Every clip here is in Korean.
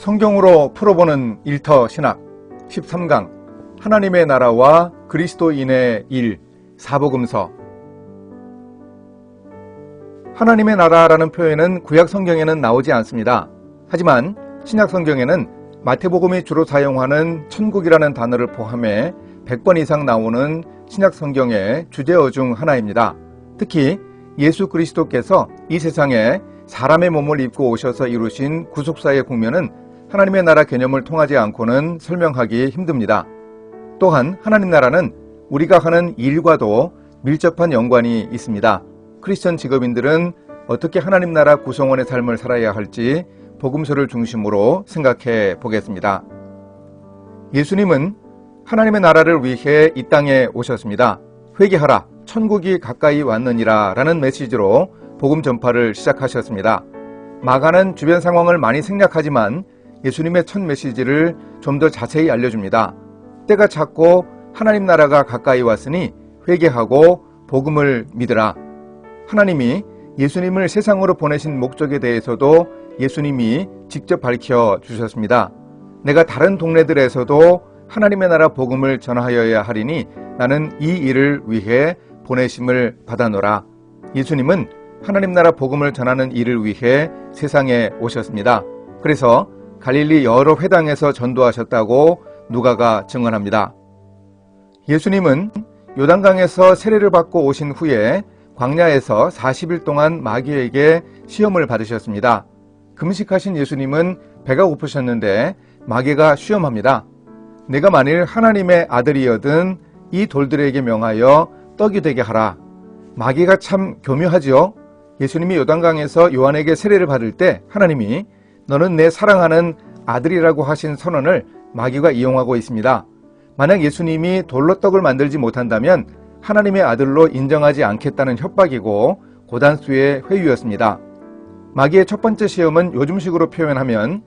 성경으로 풀어보는 일터 신학 13강 하나님의 나라와 그리스도인의 일 사복음서. 하나님의 나라라는 표현은 구약 성경에는 나오지 않습니다. 하지만 신약 성경에는 마태복음이 주로 사용하는 천국이라는 단어를 포함해 100번 이상 나오는 신약 성경의 주제어 중 하나입니다. 특히 예수 그리스도께서 이 세상에 사람의 몸을 입고 오셔서 이루신 구속사의 국면은 하나님의 나라 개념을 통하지 않고는 설명하기 힘듭니다. 또한 하나님 나라는 우리가 하는 일과도 밀접한 연관이 있습니다. 크리스천 직업인들은 어떻게 하나님 나라 구성원의 삶을 살아야 할지 복음서를 중심으로 생각해 보겠습니다. 예수님은 하나님의 나라를 위해 이 땅에 오셨습니다. 회개하라, 천국이 가까이 왔느니라 라는 메시지로 복음 전파를 시작하셨습니다. 마가는 주변 상황을 많이 생략하지만 예수님의 첫 메시지를 좀 더 자세히 알려줍니다. 때가 찼고 하나님 나라가 가까이 왔으니 회개하고 복음을 믿으라. 하나님이 예수님을 세상으로 보내신 목적에 대해서도 예수님이 직접 밝혀주셨습니다. 내가 다른 동네들에서도 하나님의 나라 복음을 전하여야 하리니 나는 이 일을 위해 보내심을 받아노라. 예수님은 하나님 나라 복음을 전하는 일을 위해 세상에 오셨습니다. 그래서 갈릴리 여러 회당에서 전도하셨다고 누가가 증언합니다. 예수님은 요단강에서 세례를 받고 오신 후에 광야에서 40일 동안 마귀에게 시험을 받으셨습니다. 금식하신 예수님은 배가 고프셨는데 마귀가 시험합니다. 내가 만일 하나님의 아들이여든 이 돌들에게 명하여 떡이 되게 하라. 마귀가 참 교묘하지요. 예수님이 요단강에서 요한에게 세례를 받을 때 하나님이 너는 내 사랑하는 아들이라고 하신 선언을 마귀가 이용하고 있습니다. 만약 예수님이 돌로 떡을 만들지 못한다면 하나님의 아들로 인정하지 않겠다는 협박이고 고단수의 회유였습니다. 마귀의 첫 번째 시험은 요즘식으로 표현하면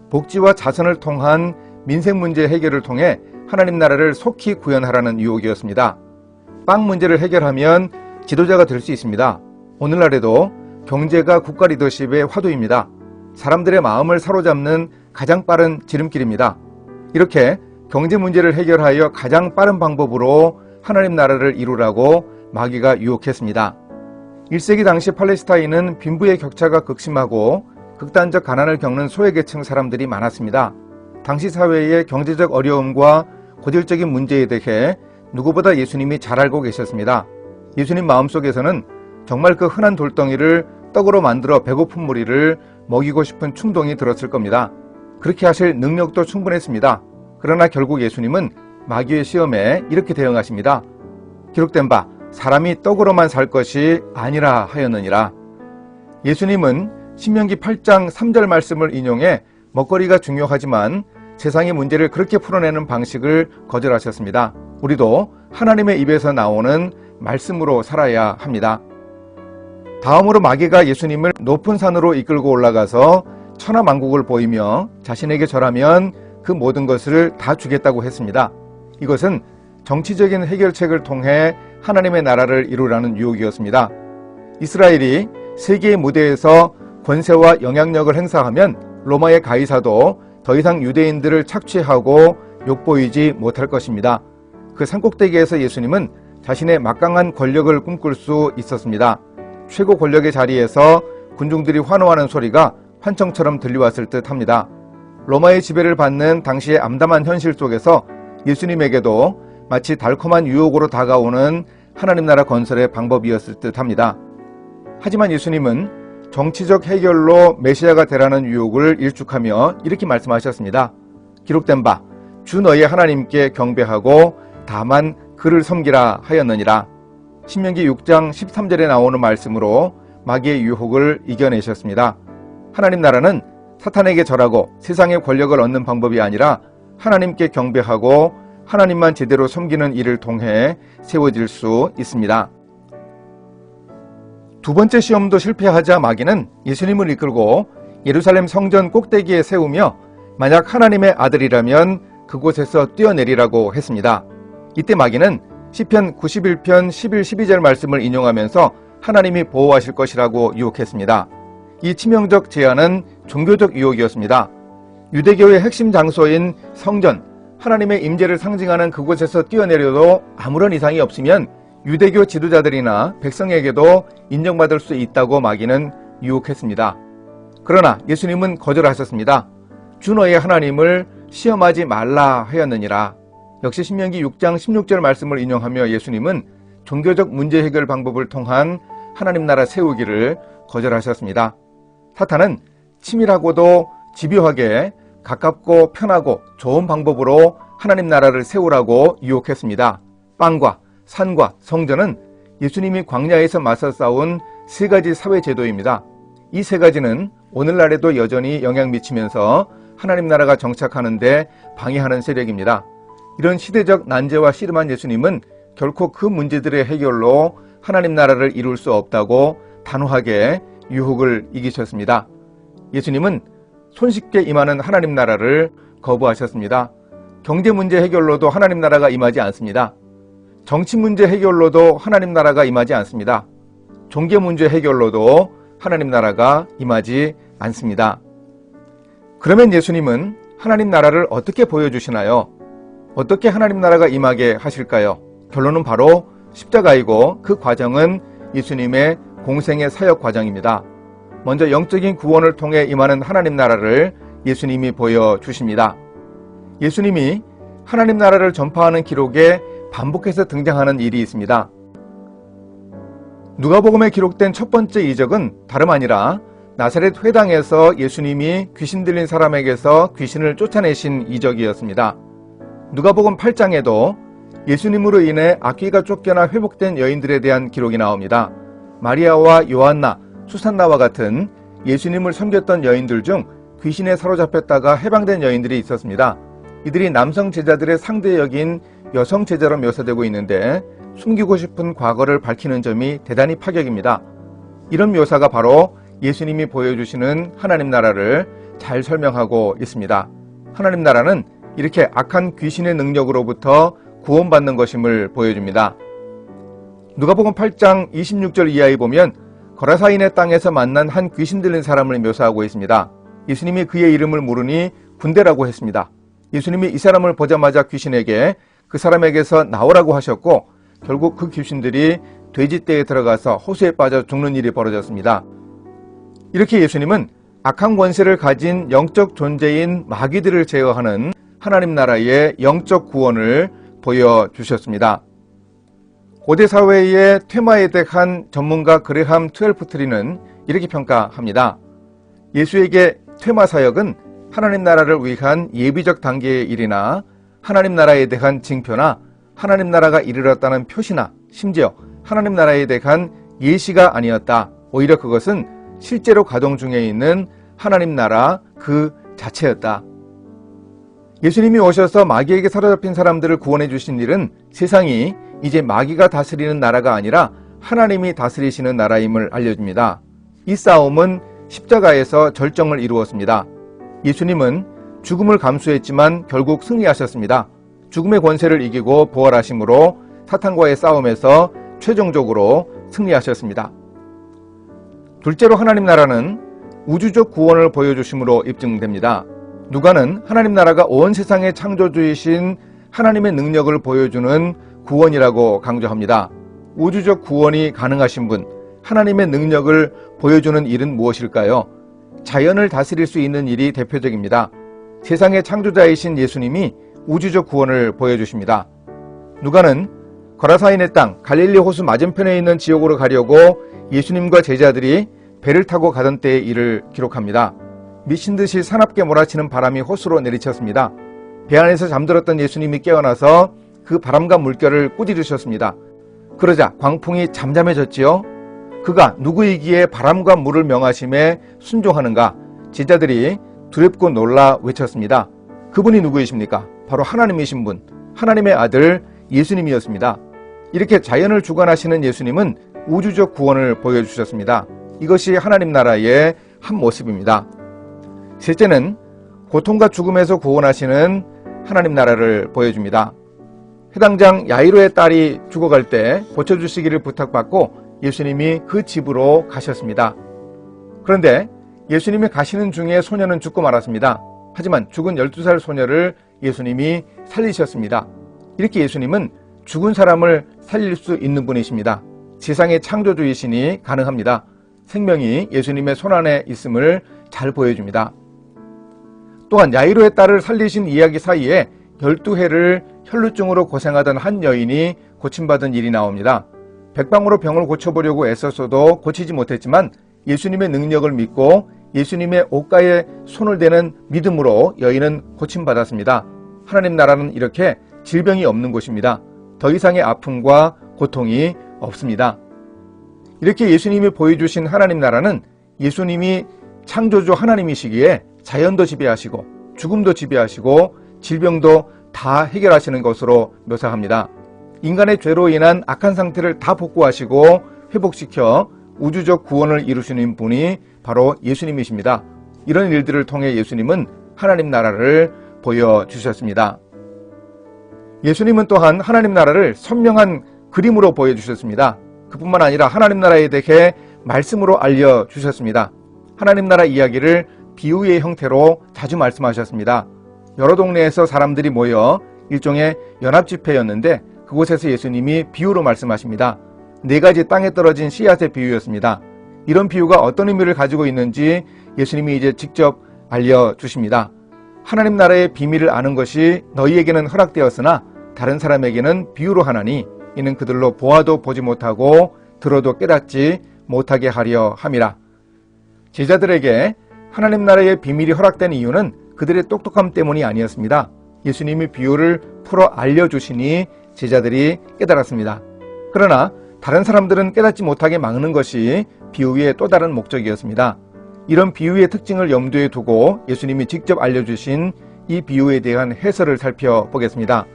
복지와 자선을 통한 민생 문제 해결을 통해 하나님 나라를 속히 구현하라는 유혹이었습니다. 빵 문제를 해결하면 지도자가 될 수 있습니다. 오늘날에도 경제가 국가 리더십의 화두입니다. 사람들의 마음을 사로잡는 가장 빠른 지름길입니다. 이렇게 경제 문제를 해결하여 가장 빠른 방법으로 하나님 나라를 이루라고 마귀가 유혹했습니다. 1세기 당시 팔레스타인은 빈부의 격차가 극심하고 극단적 가난을 겪는 소외계층 사람들이 많았습니다. 당시 사회의 경제적 어려움과 고질적인 문제에 대해 누구보다 예수님이 잘 알고 계셨습니다. 예수님 마음속에서는 정말 그 흔한 돌덩이를 떡으로 만들어 배고픈 무리를 먹이고 싶은 충동이 들었을 겁니다. 그렇게 하실 능력도 충분했습니다. 그러나 결국 예수님은 마귀의 시험에 이렇게 대응하십니다. 기록된 바 사람이 떡으로만 살 것이 아니라 하였느니라. 예수님은 신명기 8장 3절 말씀을 인용해 먹거리가 중요하지만 세상의 문제를 그렇게 풀어내는 방식을 거절하셨습니다. 우리도 하나님의 입에서 나오는 말씀으로 살아야 합니다. 다음으로 마귀가 예수님을 높은 산으로 이끌고 올라가서 천하만국을 보이며 자신에게 절하면 그 모든 것을 다 주겠다고 했습니다. 이것은 정치적인 해결책을 통해 하나님의 나라를 이루라는 유혹이었습니다. 이스라엘이 세계의 무대에서 권세와 영향력을 행사하면 로마의 가이사도 더 이상 유대인들을 착취하고 욕보이지 못할 것입니다. 그 산꼭대기에서 예수님은 자신의 막강한 권력을 꿈꿀 수 있었습니다. 최고 권력의 자리에서 군중들이 환호하는 소리가 환청처럼 들려왔을 듯 합니다. 로마의 지배를 받는 당시의 암담한 현실 속에서 예수님에게도 마치 달콤한 유혹으로 다가오는 하나님 나라 건설의 방법이었을 듯 합니다. 하지만 예수님은 정치적 해결로 메시아가 되라는 유혹을 일축하며 이렇게 말씀하셨습니다. 기록된 바 주 너의 하나님께 경배하고 다만 그를 섬기라 하였느니라. 신명기 6장 13절에 나오는 말씀으로 마귀의 유혹을 이겨내셨습니다. 하나님 나라는 사탄에게 절하고 세상의 권력을 얻는 방법이 아니라 하나님께 경배하고 하나님만 제대로 섬기는 일을 통해 세워질 수 있습니다. 두 번째 시험도 실패하자 마귀는 예수님을 이끌고 예루살렘 성전 꼭대기에 세우며 만약 하나님의 아들이라면 그곳에서 뛰어내리라고 했습니다. 이때 마귀는 시편 91편 11, 12절 말씀을 인용하면서 하나님이 보호하실 것이라고 유혹했습니다. 이 치명적 제안은 종교적 유혹이었습니다. 유대교의 핵심 장소인 성전, 하나님의 임재를 상징하는 그곳에서 뛰어내려도 아무런 이상이 없으면 유대교 지도자들이나 백성에게도 인정받을 수 있다고 마귀는 유혹했습니다. 그러나 예수님은 거절하셨습니다. 주 너의 하나님을 시험하지 말라 하였느니라. 역시 신명기 6장 16절 말씀을 인용하며 예수님은 종교적 문제 해결 방법을 통한 하나님 나라 세우기를 거절하셨습니다. 사탄은 치밀하고도 집요하게 가깝고 편하고 좋은 방법으로 하나님 나라를 세우라고 유혹했습니다. 빵과 산과 성전은 예수님이 광야에서 맞서 싸운 세 가지 사회 제도입니다. 이 세 가지는 오늘날에도 여전히 영향 미치면서 하나님 나라가 정착하는 데 방해하는 세력입니다. 이런 시대적 난제와 씨름한 예수님은 결코 그 문제들의 해결로 하나님 나라를 이룰 수 없다고 단호하게 유혹을 이기셨습니다. 예수님은 손쉽게 임하는 하나님 나라를 거부하셨습니다. 경제 문제 해결로도 하나님 나라가 임하지 않습니다. 정치 문제 해결로도 하나님 나라가 임하지 않습니다. 종교 문제 해결로도 하나님 나라가 임하지 않습니다. 그러면 예수님은 하나님 나라를 어떻게 보여주시나요? 어떻게 하나님 나라가 임하게 하실까요? 결론은 바로 십자가이고 그 과정은 예수님의 공생의 사역 과정입니다. 먼저 영적인 구원을 통해 임하는 하나님 나라를 예수님이 보여주십니다. 예수님이 하나님 나라를 전파하는 기록에 반복해서 등장하는 일이 있습니다. 누가복음에 기록된 첫 번째 이적은 다름 아니라 나사렛 회당에서 예수님이 귀신 들린 사람에게서 귀신을 쫓아내신 이적이었습니다. 누가복음 8장에도 예수님으로 인해 악귀가 쫓겨나 회복된 여인들에 대한 기록이 나옵니다. 마리아와 요한나, 수산나와 같은 예수님을 섬겼던 여인들 중 귀신에 사로잡혔다가 해방된 여인들이 있었습니다. 이들이 남성 제자들의 상대 역인 여성 제자로 묘사되고 있는데 숨기고 싶은 과거를 밝히는 점이 대단히 파격입니다. 이런 묘사가 바로 예수님이 보여주시는 하나님 나라를 잘 설명하고 있습니다. 하나님 나라는 이렇게 악한 귀신의 능력으로부터 구원받는 것임을 보여줍니다. 누가복음 8장 26절 이하에 보면 거라사인의 땅에서 만난 한 귀신 들린 사람을 묘사하고 있습니다. 예수님이 그의 이름을 물으니 군대라고 했습니다. 예수님이 이 사람을 보자마자 귀신에게 그 사람에게서 나오라고 하셨고 결국 그 귀신들이 돼지떼에 들어가서 호수에 빠져 죽는 일이 벌어졌습니다. 이렇게 예수님은 악한 권세를 가진 영적 존재인 마귀들을 제어하는 하나님 나라의 영적 구원을 보여주셨습니다. 고대 사회의 퇴마에 대한 전문가 그레함 트웰프트리는 이렇게 평가합니다. 예수에게 퇴마 사역은 하나님 나라를 위한 예비적 단계의 일이나 하나님 나라에 대한 징표나 하나님 나라가 이르렀다는 표시나 심지어 하나님 나라에 대한 예시가 아니었다. 오히려 그것은 실제로 가동 중에 있는 하나님 나라 그 자체였다. 예수님이 오셔서 마귀에게 사로잡힌 사람들을 구원해 주신 일은 세상이 이제 마귀가 다스리는 나라가 아니라 하나님이 다스리시는 나라임을 알려줍니다. 이 싸움은 십자가에서 절정을 이루었습니다. 예수님은 죽음을 감수했지만 결국 승리하셨습니다. 죽음의 권세를 이기고 부활하심으로 사탄과의 싸움에서 최종적으로 승리하셨습니다. 둘째로 하나님 나라는 우주적 구원을 보여주심으로 입증됩니다. 누가는 하나님 나라가 온 세상의 창조주이신 하나님의 능력을 보여주는 구원이라고 강조합니다. 우주적 구원이 가능하신 분, 하나님의 능력을 보여주는 일은 무엇일까요? 자연을 다스릴 수 있는 일이 대표적입니다. 세상의 창조자이신 예수님이 우주적 구원을 보여주십니다. 누가는 거라사인의 땅 갈릴리 호수 맞은편에 있는 지역으로 가려고 예수님과 제자들이 배를 타고 가던 때의 일을 기록합니다. 미친듯이 사납게 몰아치는 바람이 호수로 내리쳤습니다. 배 안에서 잠들었던 예수님이 깨어나서 그 바람과 물결을 꾸짖으셨습니다. 그러자 광풍이 잠잠해졌지요. 그가 누구이기에 바람과 물을 명하심에 순종하는가? 제자들이 두렵고 놀라 외쳤습니다. 그분이 누구이십니까? 바로 하나님이신 분, 하나님의 아들 예수님이었습니다. 이렇게 자연을 주관하시는 예수님은 우주적 구원을 보여주셨습니다. 이것이 하나님 나라의 한 모습입니다. 셋째는 고통과 죽음에서 구원하시는 하나님 나라를 보여줍니다. 해당장 야이로의 딸이 죽어갈 때 고쳐주시기를 부탁받고 예수님이 그 집으로 가셨습니다. 그런데 예수님이 가시는 중에 소녀는 죽고 말았습니다. 하지만 죽은 12살 소녀를 예수님이 살리셨습니다. 이렇게 예수님은 죽은 사람을 살릴 수 있는 분이십니다. 세상의 창조주이시니 가능합니다. 생명이 예수님의 손안에 있음을 잘 보여줍니다. 또한 야이로의 딸을 살리신 이야기 사이에 12해를 혈루증으로 고생하던 한 여인이 고침받은 일이 나옵니다. 백방으로 병을 고쳐보려고 애썼어도 고치지 못했지만 예수님의 능력을 믿고 예수님의 옷가에 손을 대는 믿음으로 여인은 고침받았습니다. 하나님 나라는 이렇게 질병이 없는 곳입니다. 더 이상의 아픔과 고통이 없습니다. 이렇게 예수님이 보여주신 하나님 나라는 예수님이 창조주 하나님이시기에 자연도 지배하시고 죽음도 지배하시고 질병도 다 해결하시는 것으로 묘사합니다. 인간의 죄로 인한 악한 상태를 다 복구하시고 회복시켜 우주적 구원을 이루시는 분이 바로 예수님이십니다. 이런 일들을 통해 예수님은 하나님 나라를 보여주셨습니다. 예수님은 또한 하나님 나라를 선명한 그림으로 보여주셨습니다. 그뿐만 아니라 하나님 나라에 대해 말씀으로 알려주셨습니다. 하나님 나라 이야기를 비유의 형태로 자주 말씀하셨습니다. 여러 동네에서 사람들이 모여 일종의 연합집회였는데 그곳에서 예수님이 비유로 말씀하십니다. 4가지 땅에 떨어진 씨앗의 비유였습니다. 이런 비유가 어떤 의미를 가지고 있는지 예수님이 이제 직접 알려주십니다. 하나님 나라의 비밀을 아는 것이 너희에게는 허락되었으나 다른 사람에게는 비유로 하나니 이는 그들로 보아도 보지 못하고 들어도 깨닫지 못하게 하려 함이라. 제자들에게 하나님 나라의 비밀이 허락된 이유는 그들의 똑똑함 때문이 아니었습니다. 예수님이 비유를 풀어 알려주시니 제자들이 깨달았습니다. 그러나 다른 사람들은 깨닫지 못하게 막는 것이 비유의 또 다른 목적이었습니다. 이런 비유의 특징을 염두에 두고 예수님이 직접 알려주신 이 비유에 대한 해설을 살펴보겠습니다.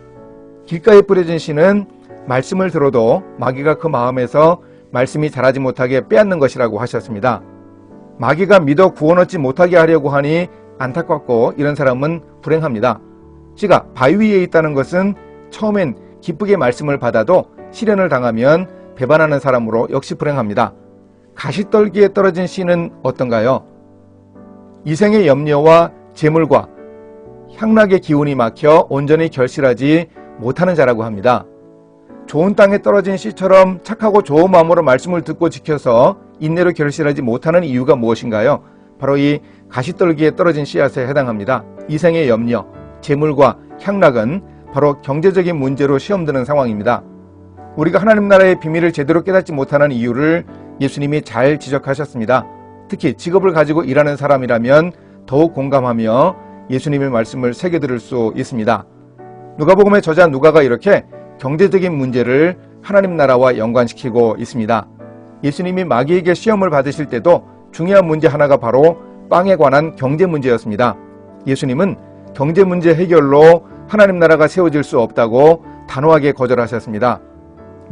길가에 뿌려진 씨는 말씀을 들어도 마귀가 그 마음에서 말씀이 자라지 못하게 빼앗는 것이라고 하셨습니다. 마귀가 믿어 구원 얻지 못하게 하려고 하니 안타깝고 이런 사람은 불행합니다. 씨가 바위 위에 있다는 것은 처음엔 기쁘게 말씀을 받아도 시련을 당하면 배반하는 사람으로 역시 불행합니다. 가시떨기에 떨어진 씨는 어떤가요? 이생의 염려와 재물과 향락의 기운이 막혀 온전히 결실하지 못하는 자라고 합니다. 좋은 땅에 떨어진 씨처럼 착하고 좋은 마음으로 말씀을 듣고 지켜서 인내로 결실하지 못하는 이유가 무엇인가요? 바로 이 가시떨기에 떨어진 씨앗에 해당합니다. 이생의 염려, 재물과 향락은 바로 경제적인 문제로 시험드는 상황입니다. 우리가 하나님 나라의 비밀을 제대로 깨닫지 못하는 이유를 예수님이 잘 지적하셨습니다. 특히 직업을 가지고 일하는 사람이라면 더욱 공감하며 예수님의 말씀을 새겨들을 수 있습니다. 누가복음의 저자 누가가 이렇게 경제적인 문제를 하나님 나라와 연관시키고 있습니다. 예수님이 마귀에게 시험을 받으실 때도 중요한 문제 하나가 바로 빵에 관한 경제 문제였습니다. 예수님은 경제 문제 해결로 하나님 나라가 세워질 수 없다고 단호하게 거절하셨습니다.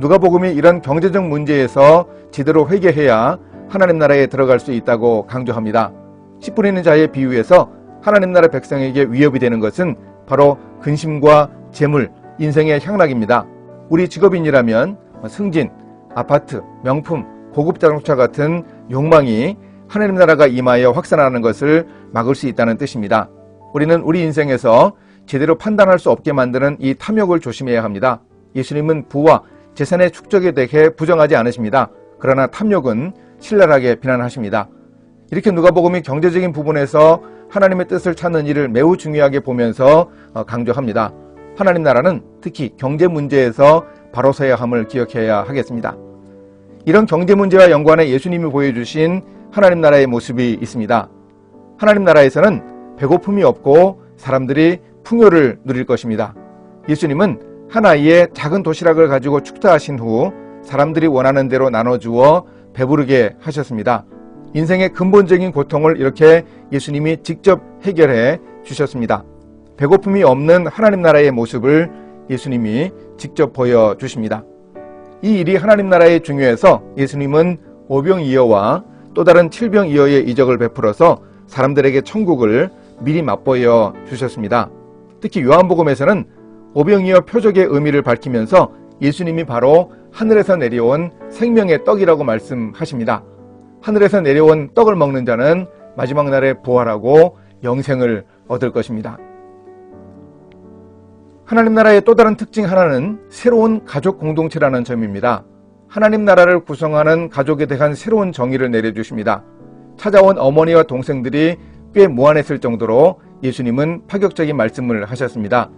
누가복음이 이런 경제적 문제에서 제대로 회개해야 하나님 나라에 들어갈 수 있다고 강조합니다. 씨 뿌리는 자의 비유에서 하나님 나라 백성에게 위협이 되는 것은 바로 근심과 재물, 인생의 향락입니다. 우리 직업인이라면 승진, 아파트, 명품, 고급 자동차 같은 욕망이 하나님 나라가 임하여 확산하는 것을 막을 수 있다는 뜻입니다. 우리는 우리 인생에서 제대로 판단할 수 없게 만드는 이 탐욕을 조심해야 합니다. 예수님은 부와 재산의 축적에 대해 부정하지 않으십니다. 그러나 탐욕은 신랄하게 비난하십니다. 이렇게 누가복음이 경제적인 부분에서 하나님의 뜻을 찾는 일을 매우 중요하게 보면서 강조합니다. 하나님 나라는 특히 경제 문제에서 바로 서야 함을 기억해야 하겠습니다. 이런 경제 문제와 연관해 예수님이 보여주신 하나님 나라의 모습이 있습니다. 하나님 나라에서는 배고픔이 없고 사람들이 풍요를 누릴 것입니다. 예수님은 한 아이의 작은 도시락을 가지고 축사하신 후 사람들이 원하는 대로 나눠주어 배부르게 하셨습니다. 인생의 근본적인 고통을 이렇게 예수님이 직접 해결해 주셨습니다. 배고픔이 없는 하나님 나라의 모습을 예수님이 직접 보여주십니다. 이 일이 하나님 나라에 중요해서 예수님은 오병이어와 또 다른 칠병이어의 이적을 베풀어서 사람들에게 천국을 미리 맛보여 주셨습니다. 특히 요한복음에서는 오병이어 표적의 의미를 밝히면서 예수님이 바로 하늘에서 내려온 생명의 떡이라고 말씀하십니다. 하늘에서 내려온 떡을 먹는 자는 마지막 날에 부활하고 영생을 얻을 것입니다. 하나님 나라의 또 다른 특징 하나는 새로운 가족 공동체라는 점입니다. 하나님 나라를 구성하는 가족에 대한 새로운 정의를 내려주십니다. 찾아온 어머니와 동생들이 꽤 무안했을 정도로 예수님은 파격적인 말씀을 하셨습니다.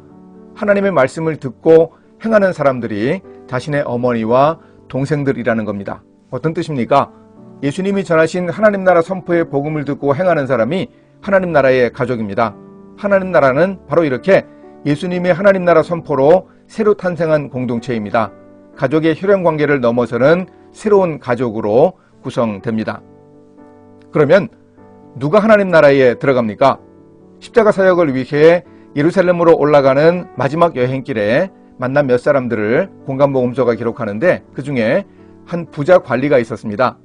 하나님의 말씀을 듣고 행하는 사람들이 자신의 어머니와 동생들이라는 겁니다. 어떤 뜻입니까? 예수님이 전하신 하나님 나라 선포의 복음을 듣고 행하는 사람이 하나님 나라의 가족입니다. 하나님 나라는 바로 이렇게 예수님의 하나님 나라 선포로 새로 탄생한 공동체입니다. 가족의 혈연 관계를 넘어서는 새로운 가족으로 구성됩니다. 그러면 누가 하나님 나라에 들어갑니까? 십자가 사역을 위해 예루살렘으로 올라가는 마지막 여행길에 만난 몇 사람들을 공간복음서가 기록하는데 그 중에 한 부자 관리가 있었습니다.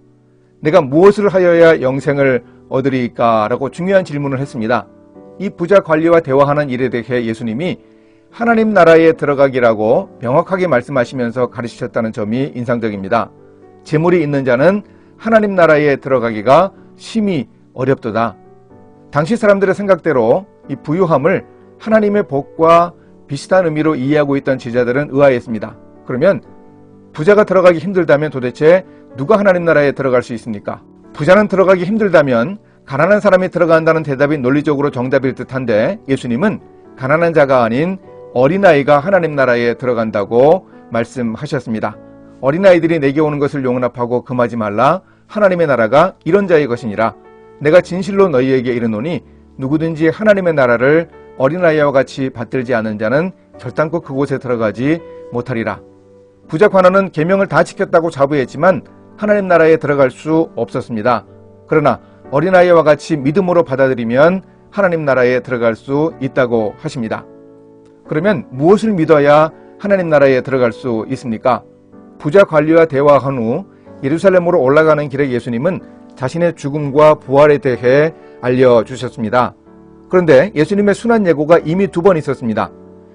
내가 무엇을 하여야 영생을 얻으리까? 라고 중요한 질문을 했습니다. 이 부자 관리와 대화하는 일에 대해 예수님이 하나님 나라에 들어가기라고 명확하게 말씀하시면서 가르치셨다는 점이 인상적입니다. 재물이 있는 자는 하나님 나라에 들어가기가 심히 어렵도다. 당시 사람들의 생각대로 이 부유함을 하나님의 복과 비슷한 의미로 이해하고 있던 제자들은 의아했습니다. 그러면 부자가 들어가기 힘들다면 도대체 누가 하나님 나라에 들어갈 수 있습니까? 부자는 들어가기 힘들다면 가난한 사람이 들어간다는 대답이 논리적으로 정답일 듯한데 예수님은 가난한 자가 아닌 어린아이가 하나님 나라에 들어간다고 말씀하셨습니다. 어린아이들이 내게 오는 것을 용납하고 금하지 말라. 하나님의 나라가 이런 자의 것이니라. 내가 진실로 너희에게 이르노니 누구든지 하나님의 나라를 어린아이와 같이 받들지 않은 자는 결단코 그곳에 들어가지 못하리라. 부자 관원은 계명을 다 지켰다고 자부했지만 하나님 나라에 들어갈 수 없었습니다. 그러나 어린아이와 같이 믿음으로 받아들이면 하나님 나라에 들어갈 수 있다고 하십니다. 그러면 무엇을 믿어야 하나님 나라에 들어갈 수 있습니까? 부자 관리와 대화한 후 예루살렘으로 올라가는 길에 예수님은 자신의 죽음과 부활에 대해 알려주셨습니다. 그런데 예수님의 순환 예고가 이미 2번 있었습니다.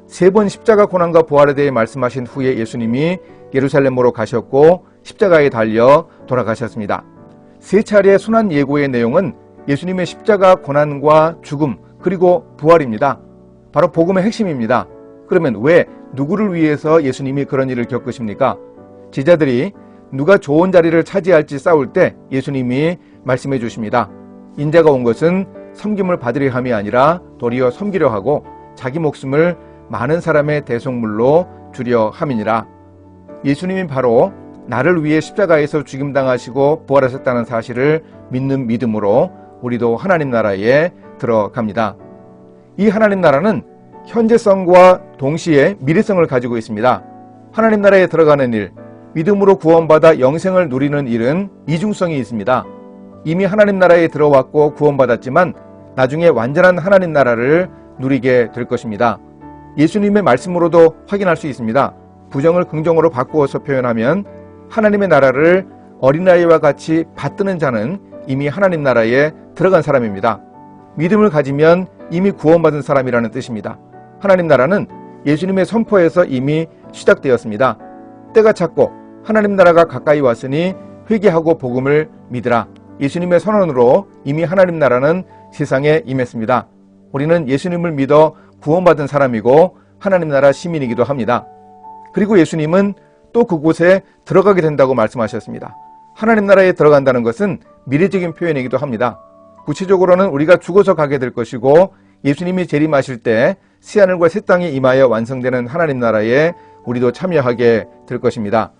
3번 십자가 고난과 부활에 대해 말씀하신 후에 예수님이 예루살렘으로 가셨고 십자가에 달려 돌아가셨습니다. 3차례의 순환 예고의 내용은 예수님의 십자가 고난과 죽음 그리고 부활입니다. 바로 복음의 핵심입니다. 그러면 왜 누구를 위해서 예수님이 그런 일을 겪으십니까? 제자들이 누가 좋은 자리를 차지할지 싸울 때 예수님이 말씀해 주십니다. 인자가 온 것은 섬김을 받으려 함이 아니라 도리어 섬기려 하고 자기 목숨을 많은 사람의 대속물로 주려 함이니라. 예수님이 바로 나를 위해 십자가에서 죽임당하시고 부활하셨다는 사실을 믿는 믿음으로 우리도 하나님 나라에 들어갑니다. 이 하나님 나라는 현재성과 동시에 미래성을 가지고 있습니다. 하나님 나라에 들어가는 일, 믿음으로 구원받아 영생을 누리는 일은 이중성이 있습니다. 이미 하나님 나라에 들어왔고 구원받았지만 나중에 완전한 하나님 나라를 누리게 될 것입니다. 예수님의 말씀으로도 확인할 수 있습니다. 부정을 긍정으로 바꾸어서 표현하면 하나님의 나라를 어린아이와 같이 받드는 자는 이미 하나님 나라에 들어간 사람입니다. 믿음을 가지면 이미 구원받은 사람이라는 뜻입니다. 하나님 나라는 예수님의 선포에서 이미 시작되었습니다. 때가 찼고 하나님 나라가 가까이 왔으니 회개하고 복음을 믿으라. 예수님의 선언으로 이미 하나님 나라는 세상에 임했습니다. 우리는 예수님을 믿어 구원받은 사람이고 하나님 나라 시민이기도 합니다. 그리고 예수님은 또 그곳에 들어가게 된다고 말씀하셨습니다. 하나님 나라에 들어간다는 것은 미래적인 표현이기도 합니다. 구체적으로는 우리가 죽어서 가게 될 것이고 예수님이 재림하실 때 새하늘과 새 땅이 임하여 완성되는 하나님 나라에 우리도 참여하게 될 것입니다.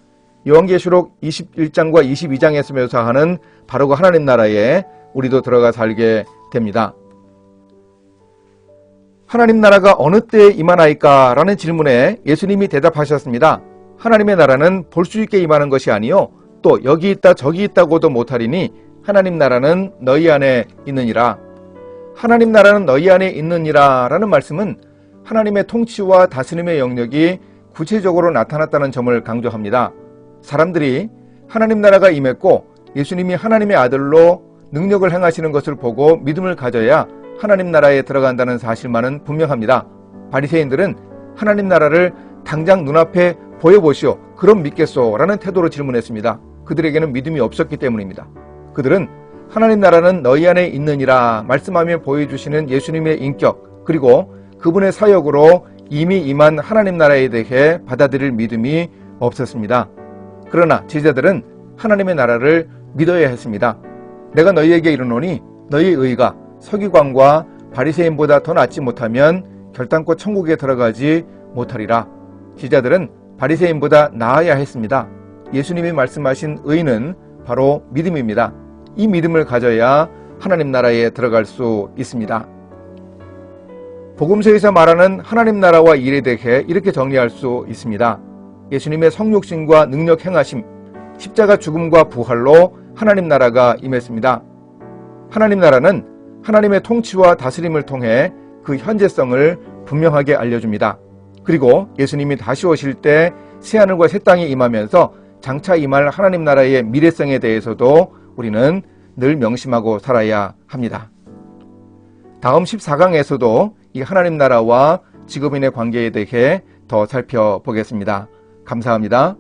요한계시록 21장과 22장에서 묘사하는 바로 그 하나님 나라에 우리도 들어가 살게 됩니다. 하나님 나라가 어느 때에 임하나이까? 라는 질문에 예수님이 대답하셨습니다. 하나님의 나라는 볼 수 있게 임하는 것이 아니요 또 여기 있다 저기 있다고도 못하리니 하나님 나라는 너희 안에 있느니라. 하나님 나라는 너희 안에 있느니라 라는 말씀은 하나님의 통치와 다스림의 영역이 구체적으로 나타났다는 점을 강조합니다. 사람들이 하나님 나라가 임했고 예수님이 하나님의 아들로 능력을 행하시는 것을 보고 믿음을 가져야 하나님 나라에 들어간다는 사실만은 분명합니다. 바리새인들은 하나님 나라를 당장 눈앞에 보여보시오. 그럼 믿겠소? 라는 태도로 질문했습니다. 그들에게는 믿음이 없었기 때문입니다. 그들은 하나님 나라는 너희 안에 있느니라 말씀하며 보여주시는 예수님의 인격, 그리고 그분의 사역으로 이미 임한 하나님 나라에 대해 받아들일 믿음이 없었습니다. 그러나 제자들은 하나님의 나라를 믿어야 했습니다. 내가 너희에게 이르노니 너희의 의가 서기관과 바리새인보다 더 낫지 못하면 결단코 천국에 들어가지 못하리라. 제자들은 바리새인보다 나아야 했습니다. 예수님이 말씀하신 의는 바로 믿음입니다. 이 믿음을 가져야 하나님 나라에 들어갈 수 있습니다. 복음서에서 말하는 하나님 나라와 일에 대해 이렇게 정리할 수 있습니다. 예수님의 성육신과 능력 행하심, 십자가 죽음과 부활로 하나님 나라가 임했습니다. 하나님 나라는 하나님의 통치와 다스림을 통해 그 현재성을 분명하게 알려줍니다. 그리고 예수님이 다시 오실 때 새하늘과 새 땅이 임하면서 장차 임할 하나님 나라의 미래성에 대해서도 우리는 늘 명심하고 살아야 합니다. 다음 14강에서도 이 하나님 나라와 직업인의 관계에 대해 더 살펴보겠습니다. 감사합니다.